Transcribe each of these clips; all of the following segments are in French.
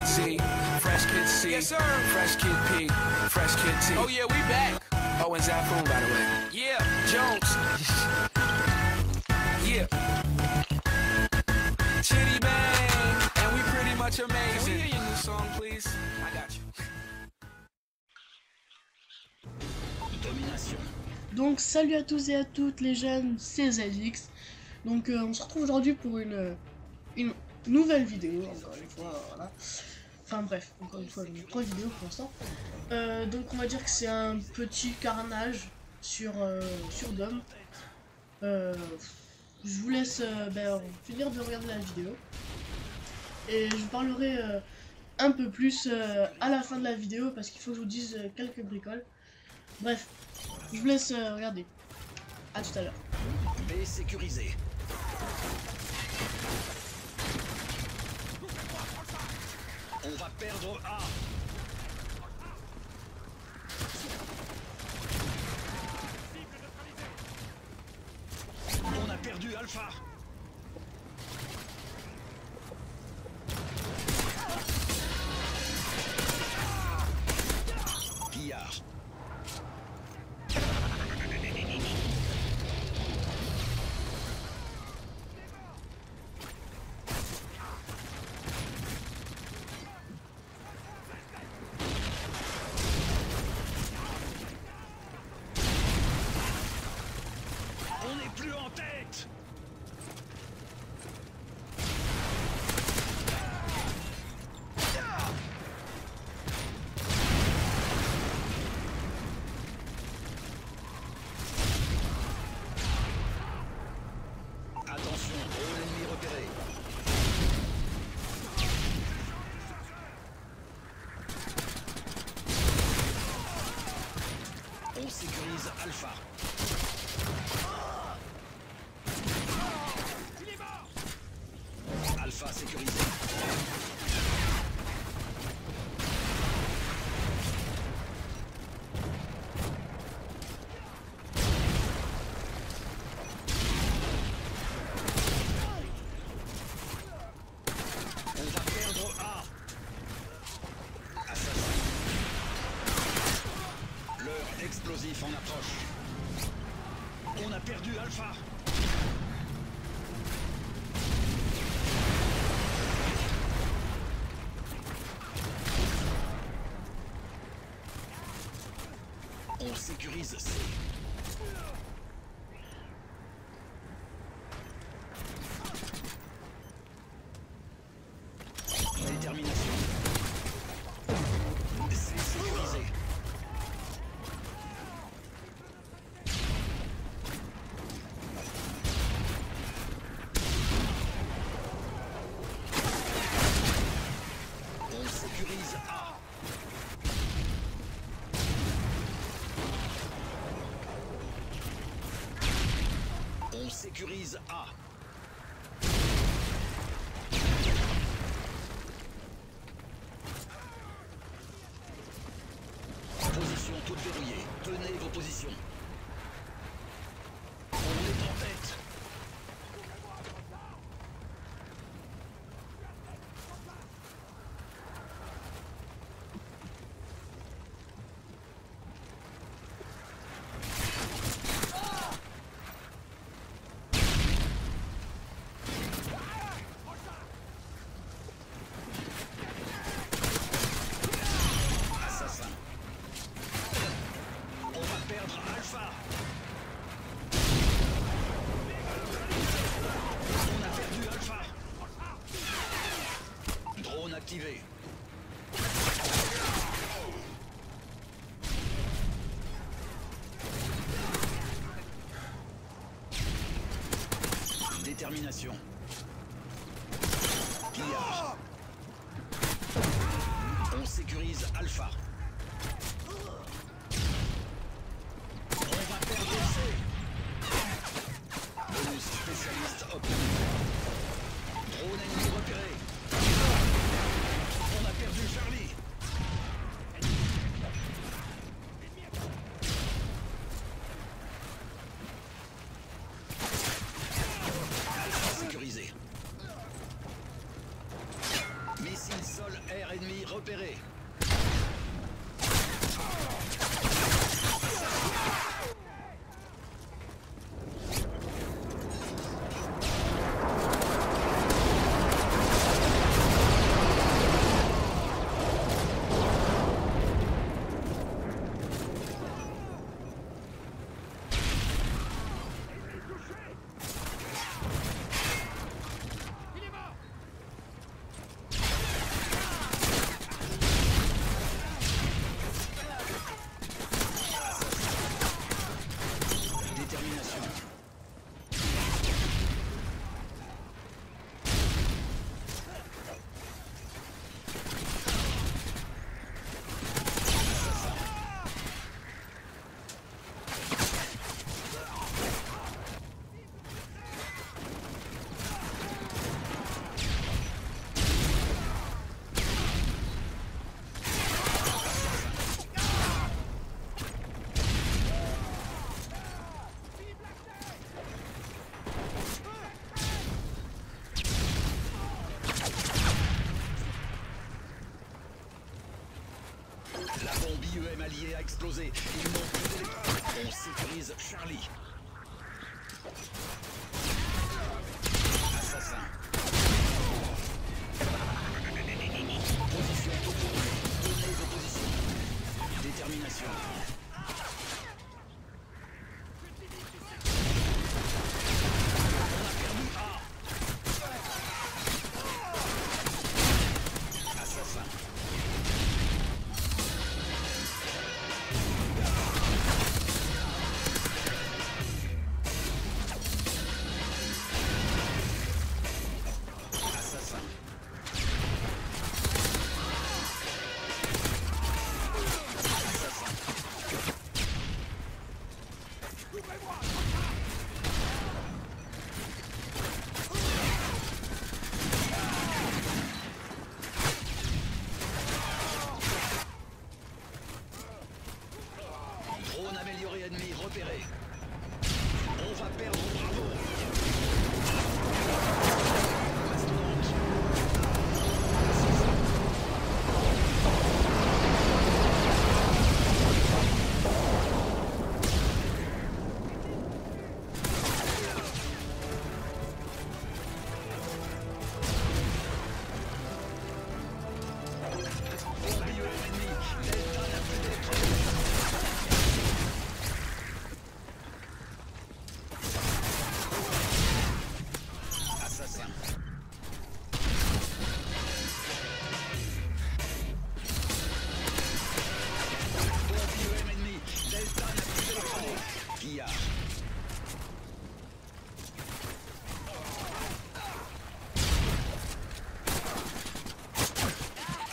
C, Fresh Kid C, yes sir, Fresh Kid P, Fresh Kid T. Oh yeah, we back. Oh, and Zafoon, by the way. Yeah, Jones. Yeah. Chitty bang, and we pretty much amazing. Can we hear your new song, please? I got you. Domination. Donc salut à tous et à toutes les jeunes, c'est ZX. Donc on se retrouve aujourd'hui pour une nouvelle vidéo, encore une fois, voilà. Enfin bref, encore une fois, une 3 vidéos pour l'instant. Donc on va dire que c'est un petit carnage sur Dom. Je vous laisse finir de regarder la vidéo. Et je vous parlerai un peu plus à la fin de la vidéo parce qu'il faut que je vous dise quelques bricoles. Bref, je vous laisse regarder. A tout à l'heure. B sécurisé. On va perdre A. On a perdu Alpha. Pillard. On n'est plus en tête. Attention, drone ennemi repéré. On sécurise Alpha. Alpha sécurisé. On va perdre A. Assassin. Leur explosif en approche. On a perdu Alpha. On sécurise C. Détermination. C sécurisé. On sécurise A. On sécurise A. Position toute verrouillée. Tenez vos positions. On est en tête. Assassin. On va perdre Alpha. On a perdu Alpha. Drone activé. Détermination. Pillage. On sécurise Alpha. On va perdre C. Bonus spécialiste obtenu. Drone ennemi repéré. On a perdu Charlie. Alpha sécurisé. Missile sol, air et La bombe IEM alliée a explosé. Ils n'ont plus d'électrons. On sécurise Charlie. Assassin. Position tournée. Donnez vos positions. Détermination. Drone amélioré ennemi repéré. On va perdre Bravo.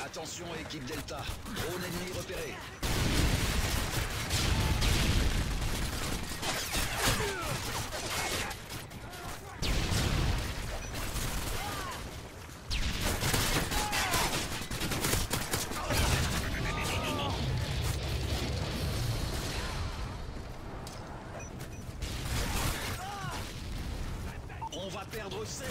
Attention équipe Delta, drone ennemi repéré. On va perdre C.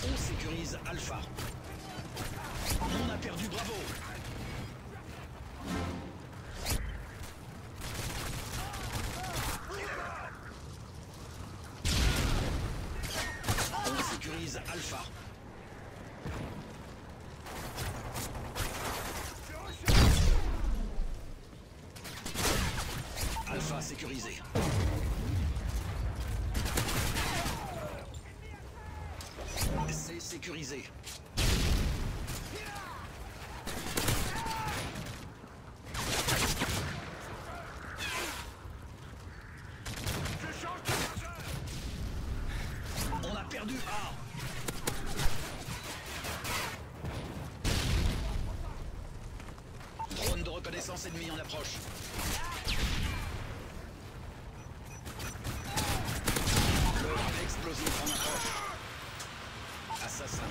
On sécurise Alpha. On a perdu Bravo. On sécurise Alpha. Alpha sécurisé. C'est sécurisé. On a perdu A. Drone de reconnaissance ennemi en approche. Le explosif en approche. Assassin.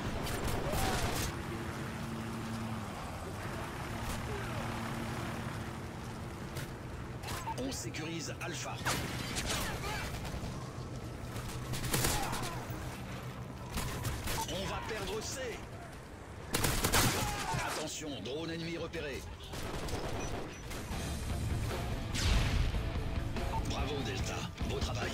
On sécurise Alpha. On va perdre C. Attention, drone ennemi repéré. Bravo Delta, beau travail.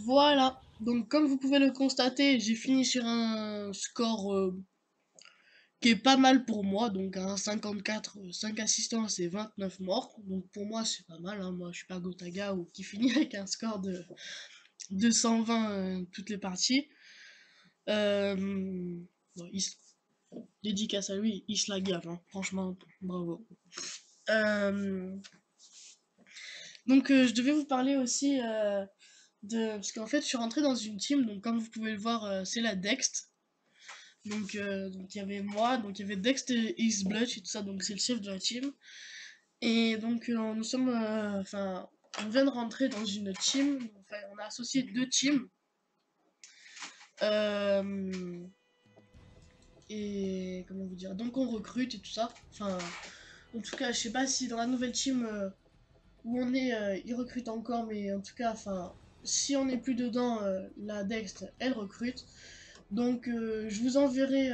Voilà, donc comme vous pouvez le constater, j'ai fini sur un score qui est pas mal pour moi, donc un 54, 5 assistances et 29 morts, donc pour moi c'est pas mal, hein. Moi je suis pas Gotaga ou qui finit avec un score de 220 toutes les parties. Bon, dédicace à lui, il se la gave, hein. Franchement, bravo. Donc je devais vous parler aussi parce qu'en fait je suis rentré dans une team, donc comme vous pouvez le voir c'est la Dext. Donc il y avait moi, donc il y avait Dext et X-Blutch et tout ça, donc c'est le chef de la team. Et donc nous sommes, enfin on vient de rentrer dans une team, enfin on a associé deux teams. Et comment vous dire, donc on recrute et tout ça. Enfin, en tout cas, je sais pas si dans la nouvelle team où on est, ils recrutent encore, mais en tout cas, enfin, si on n'est plus dedans, la Dext, elle recrute. Donc, je vous enverrai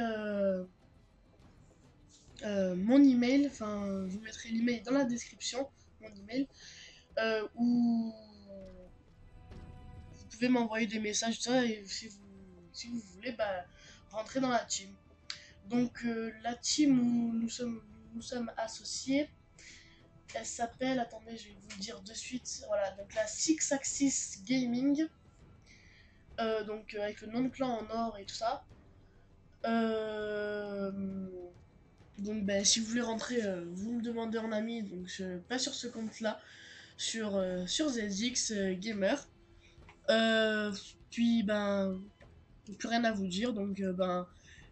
mon email, enfin, je vous mettrai l'email dans la description, mon email, où vous pouvez m'envoyer des messages, tout ça, et si vous voulez, bah, rentrer dans la team. Donc, la team où nous sommes associés, elle s'appelle, attendez, je vais vous le dire de suite, voilà, donc la Six Axis Gaming, donc avec le nom de clan en or et tout ça. Euh, donc ben, si vous voulez rentrer, vous me demandez en ami, donc pas sur ce compte-là, sur ZX Gamer. Euh, Puis ben, plus rien à vous dire, donc ben,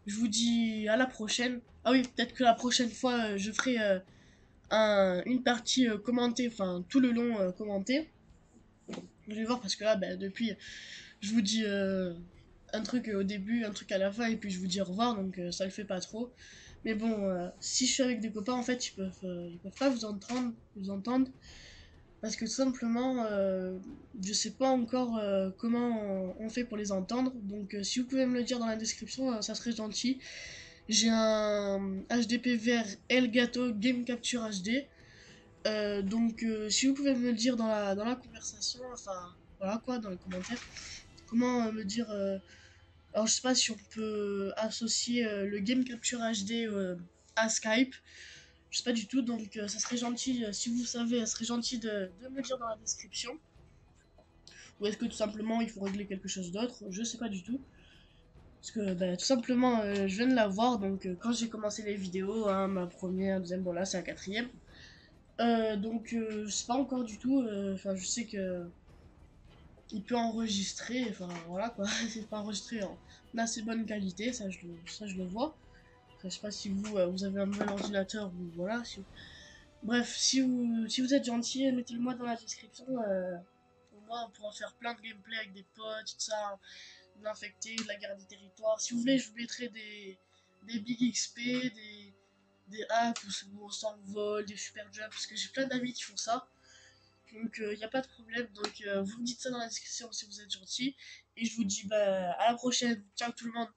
je vous dis à la prochaine. Ah oui, peut-être que la prochaine fois, je ferai une partie commentée, enfin tout le long commenté. Je vais voir parce que là, ben, depuis, je vous dis un truc au début, un truc à la fin, et puis je vous dis au revoir, donc ça le fait pas trop. Mais bon, si je suis avec des copains, en fait, ils peuvent pas vous entendre, parce que tout simplement, je sais pas encore comment on fait pour les entendre. Donc, si vous pouvez me le dire dans la description, ça serait gentil. J'ai un HDP vers Elgato Game Capture HD. Donc, si vous pouvez me le dire dans la conversation, enfin, voilà quoi, dans les commentaires, comment me dire. Alors, je sais pas si on peut associer le Game Capture HD à Skype. Je sais pas du tout, donc ça serait gentil, si vous savez, ça serait gentil de me le dire dans la description. Ou est-ce que tout simplement il faut régler quelque chose d'autre? Je sais pas du tout. Parce que bah, tout simplement, je viens de la voir, donc quand j'ai commencé les vidéos, hein, ma première, deuxième, bon là c'est la quatrième. Donc je sais pas encore du tout, enfin je sais que il peut enregistrer, enfin voilà quoi, c'est pas enregistré en assez bonne qualité, ça je le vois. Après, je sais pas si vous, vous avez un nouvel ordinateur ou voilà. Bref, si vous êtes gentil, mettez-le moi dans la description. Au moins, on pourra faire plein de gameplay avec des potes, tout ça, de l'infecté, de la guerre des territoires. Si vous voulez, je vous mettrai des Big XP, des hacks où on s'envole, des super jumps, parce que j'ai plein d'amis qui font ça. Donc, il n'y a pas de problème. Donc, vous me dites ça dans la description si vous êtes gentil. Et je vous dis bah, à la prochaine. Ciao tout le monde.